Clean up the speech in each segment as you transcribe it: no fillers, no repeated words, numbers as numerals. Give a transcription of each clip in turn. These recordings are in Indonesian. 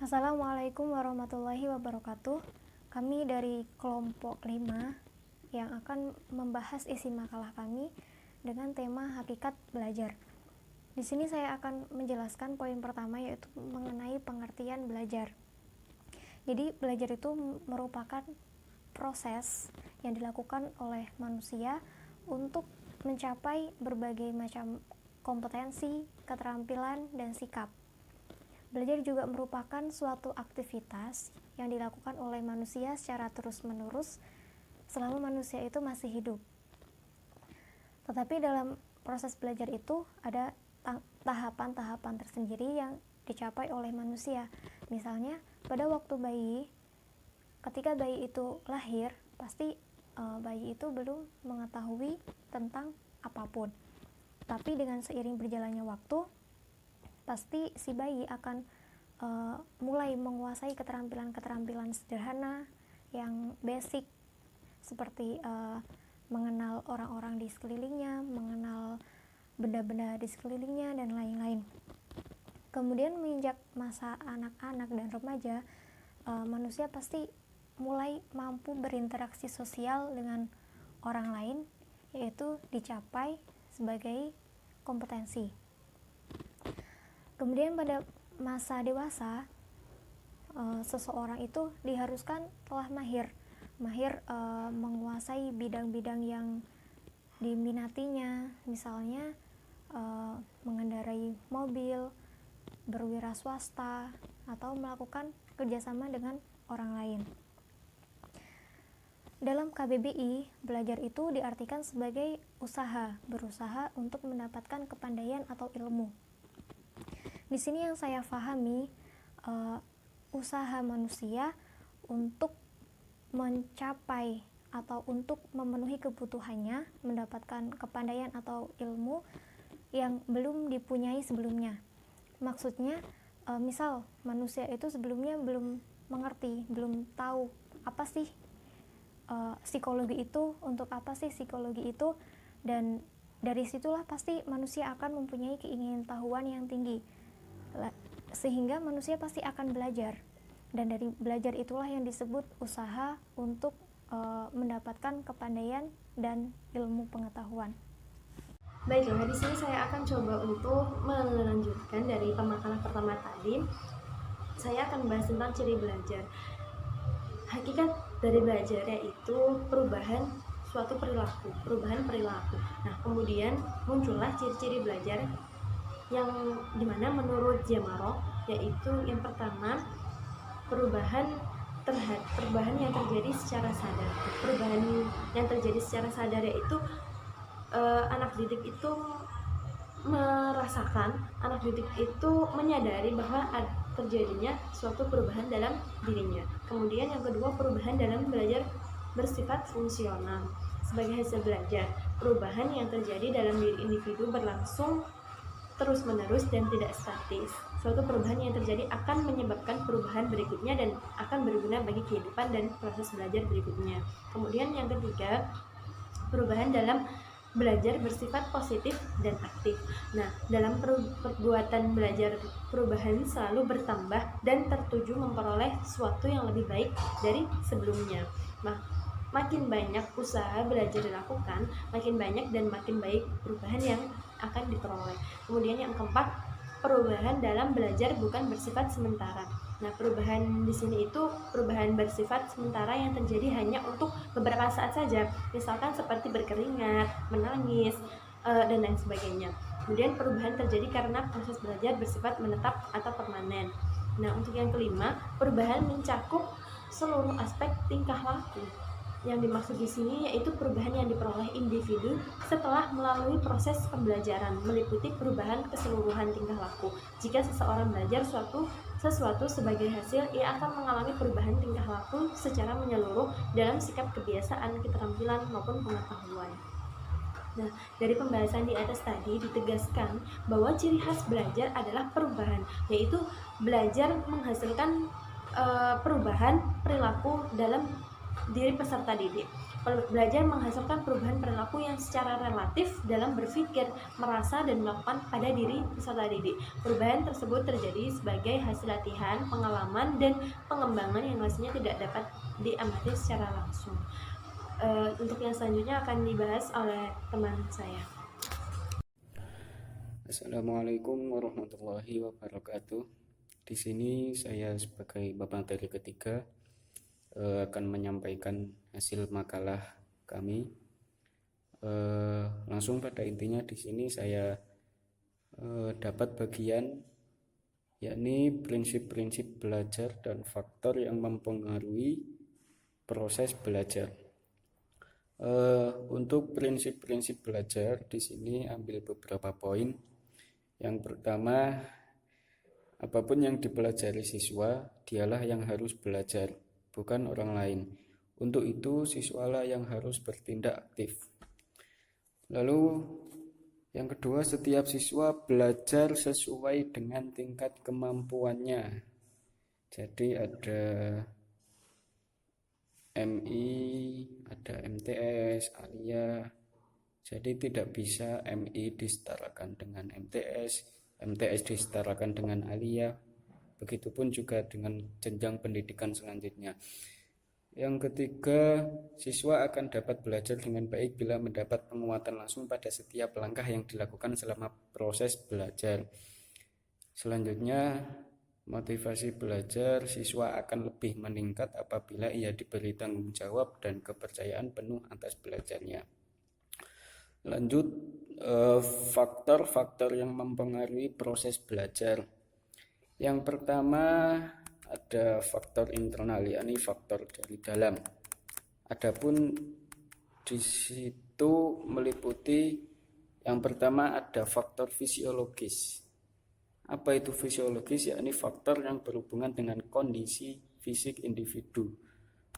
Assalamualaikum warahmatullahi wabarakatuh. Kami dari kelompok 5 yang akan membahas isi makalah kami dengan tema hakikat belajar. Di sini saya akan menjelaskan poin pertama, yaitu mengenai pengertian belajar. Jadi belajar itu merupakan proses yang dilakukan oleh manusia untuk mencapai berbagai macam kompetensi, keterampilan, dan sikap. Belajar juga merupakan suatu aktivitas yang dilakukan oleh manusia secara terus-menerus selama manusia itu masih hidup. Tetapi dalam proses belajar itu ada tahapan-tahapan tersendiri yang dicapai oleh manusia. Misalnya pada waktu bayi, ketika bayi itu lahir, pasti bayi itu belum mengetahui tentang apapun. Tapi dengan seiring berjalannya waktu, pasti si bayi akan mulai menguasai keterampilan-keterampilan sederhana yang basic, seperti mengenal orang-orang di sekelilingnya, mengenal benda-benda di sekelilingnya, dan lain-lain. Kemudian menginjak masa anak-anak dan remaja, manusia pasti mulai mampu berinteraksi sosial dengan orang lain, yaitu dicapai sebagai kompetensi. Kemudian pada masa dewasa, seseorang itu diharuskan telah mahir menguasai bidang-bidang yang diminatinya, misalnya mengendarai mobil, berwira swasta, atau melakukan kerjasama dengan orang lain. Dalam KBBI, belajar itu diartikan sebagai berusaha untuk mendapatkan kepandaian atau ilmu. Di sini yang saya pahami, usaha manusia untuk mencapai atau untuk memenuhi kebutuhannya, mendapatkan kepandaian atau ilmu yang belum dipunyai sebelumnya. Maksudnya, misal manusia itu sebelumnya belum mengerti, belum tahu apa sih psikologi itu, untuk apa sih psikologi itu, dan dari situlah pasti manusia akan mempunyai keingintahuan yang tinggi, sehingga manusia pasti akan belajar, dan dari belajar itulah yang disebut usaha untuk mendapatkan kepandaian dan ilmu pengetahuan. Baiklah, di sini saya akan coba untuk melanjutkan dari pemakaran pertama tadi. Saya akan membahas tentang ciri belajar. Hakikat dari belajar yaitu perubahan suatu perilaku. Nah, kemudian muncullah ciri-ciri belajar yang dimana menurut Jamaro, yaitu yang pertama, perubahan yang terjadi secara sadar. Perubahan yang terjadi secara sadar yaitu anak didik itu merasakan, anak didik itu menyadari bahwa terjadinya suatu perubahan dalam dirinya. Kemudian yang kedua, perubahan dalam belajar bersifat fungsional. Sebagai hasil belajar, perubahan yang terjadi dalam diri individu berlangsung terus-menerus dan tidak statis. Suatu perubahan yang terjadi akan menyebabkan perubahan berikutnya dan akan berguna bagi kehidupan dan proses belajar berikutnya. Kemudian yang ketiga, perubahan dalam belajar bersifat positif dan aktif. Nah, dalam perbuatan belajar, perubahan selalu bertambah dan tertuju memperoleh sesuatu yang lebih baik dari sebelumnya. Nah, makin banyak usaha belajar dilakukan, makin banyak dan makin baik perubahan yang akan diperoleh. Kemudian yang keempat, perubahan dalam belajar bukan bersifat sementara. Nah, perubahan di sini itu perubahan bersifat sementara yang terjadi hanya untuk beberapa saat saja, misalkan seperti berkeringat, menangis, dan lain sebagainya. Kemudian perubahan terjadi karena proses belajar bersifat menetap atau permanen. Nah, untuk yang kelima, perubahan mencakup seluruh aspek tingkah laku. Yang dimaksud di sini yaitu perubahan yang diperoleh individu setelah melalui proses pembelajaran, meliputi perubahan keseluruhan tingkah laku. Jika seseorang belajar sesuatu sebagai hasil, ia akan mengalami perubahan tingkah laku secara menyeluruh dalam sikap, kebiasaan, keterampilan, maupun pengetahuan. Nah, dari pembahasan di atas tadi ditegaskan bahwa ciri khas belajar adalah perubahan, yaitu belajar menghasilkan perubahan perilaku dalam diri peserta didik. Belajar menghasilkan perubahan perilaku yang secara relatif dalam berpikir, merasa, dan melakukan pada diri peserta didik. Perubahan tersebut terjadi sebagai hasil latihan, pengalaman, dan pengembangan yang hasilnya tidak dapat diamati secara langsung. Untuk yang selanjutnya akan dibahas oleh teman saya. Assalamualaikum warahmatullahi wabarakatuh. Di sini saya sebagai bapak materi ketiga akan menyampaikan hasil makalah kami. Langsung pada intinya di sini saya dapat bagian yakni prinsip-prinsip belajar dan faktor yang mempengaruhi proses belajar. Untuk prinsip-prinsip belajar di sini ambil beberapa poin. Yang pertama, apapun yang dipelajari siswa, dialah yang harus belajar, bukan orang lain. Untuk itu, siswalah yang harus bertindak aktif. Lalu, yang kedua, setiap siswa belajar sesuai dengan tingkat kemampuannya. Jadi ada MI, ada MTS, Alia. Jadi tidak bisa MI disetarakan dengan MTS, MTS disetarakan dengan Alia. Begitupun juga dengan jenjang pendidikan selanjutnya. Yang ketiga, siswa akan dapat belajar dengan baik bila mendapat penguatan langsung pada setiap langkah yang dilakukan selama proses belajar. Selanjutnya, motivasi belajar siswa akan lebih meningkat apabila ia diberi tanggung jawab dan kepercayaan penuh atas belajarnya. Lanjut, faktor-faktor yang mempengaruhi proses belajar. Yang pertama ada faktor internal, yakni faktor dari dalam. Adapun di situ meliputi yang pertama ada faktor fisiologis. Apa itu fisiologis? Yakni faktor yang berhubungan dengan kondisi fisik individu.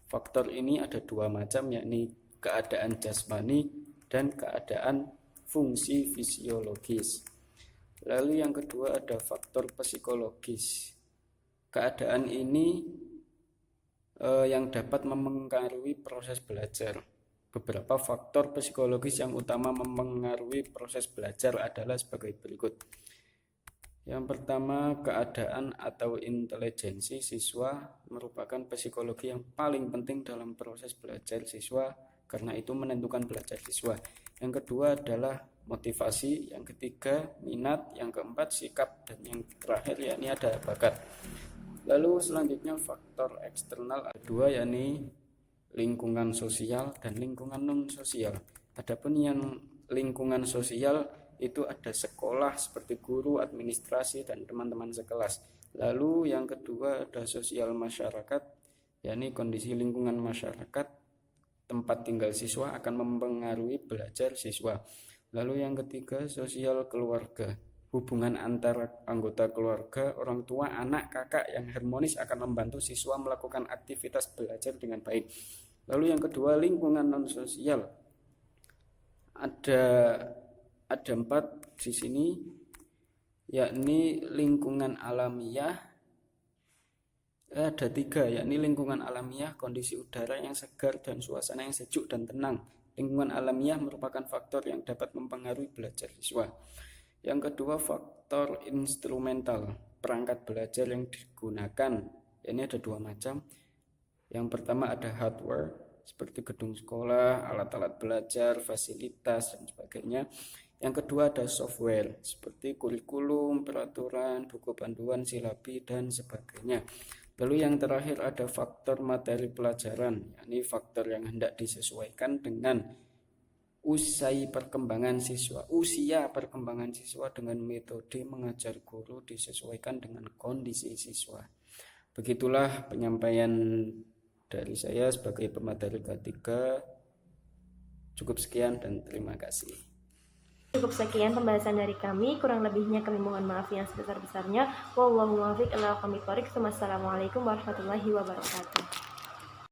Faktor ini ada dua macam, yakni keadaan jasmani dan keadaan fungsi fisiologis. Lalu yang kedua ada faktor psikologis. Keadaan ini yang dapat mempengaruhi proses belajar. Beberapa faktor psikologis yang utama mempengaruhi proses belajar adalah sebagai berikut. Yang pertama, keadaan atau intelijensi siswa merupakan psikologi yang paling penting dalam proses belajar siswa, karena itu menentukan belajar siswa. Yang kedua adalah motivasi, yang ketiga minat, yang keempat sikap, dan yang terakhir yakni ada bakat. Lalu selanjutnya faktor eksternal kedua yakni lingkungan sosial dan lingkungan non sosial. Adapun yang lingkungan sosial itu ada sekolah seperti guru, administrasi, dan teman-teman sekelas. Lalu yang kedua ada sosial masyarakat, yakni kondisi lingkungan masyarakat tempat tinggal siswa akan mempengaruhi belajar siswa. Lalu yang ketiga sosial keluarga, hubungan antara anggota keluarga, orang tua, anak, kakak yang harmonis akan membantu siswa melakukan aktivitas belajar dengan baik. Lalu yang kedua lingkungan non sosial, ada 4 di sini, yakni lingkungan alamiah. Ada 3, yakni lingkungan alamiah, kondisi udara yang segar dan suasana yang sejuk dan tenang. Lingkungan alamiah merupakan faktor yang dapat mempengaruhi belajar siswa. Yang kedua faktor instrumental, perangkat belajar yang digunakan. Ini ada 2 macam. Yang pertama ada hardware seperti gedung sekolah, alat-alat belajar, fasilitas, dan sebagainya. Yang kedua ada software seperti kurikulum, peraturan, buku panduan, silabi, dan sebagainya. Lalu yang terakhir ada faktor materi pelajaran, yakni faktor yang hendak disesuaikan dengan usia perkembangan siswa dengan metode mengajar guru disesuaikan dengan kondisi siswa. Begitulah penyampaian dari saya sebagai pemateri ketiga. Cukup sekian dan terima kasih. Cukup sekian pembahasan dari kami, kurang lebihnya kami mohon maaf yang sebesar-besarnya. Wallahu muwaffiq ila aqwamit thoriq. Wassalamualaikum warahmatullahi wabarakatuh.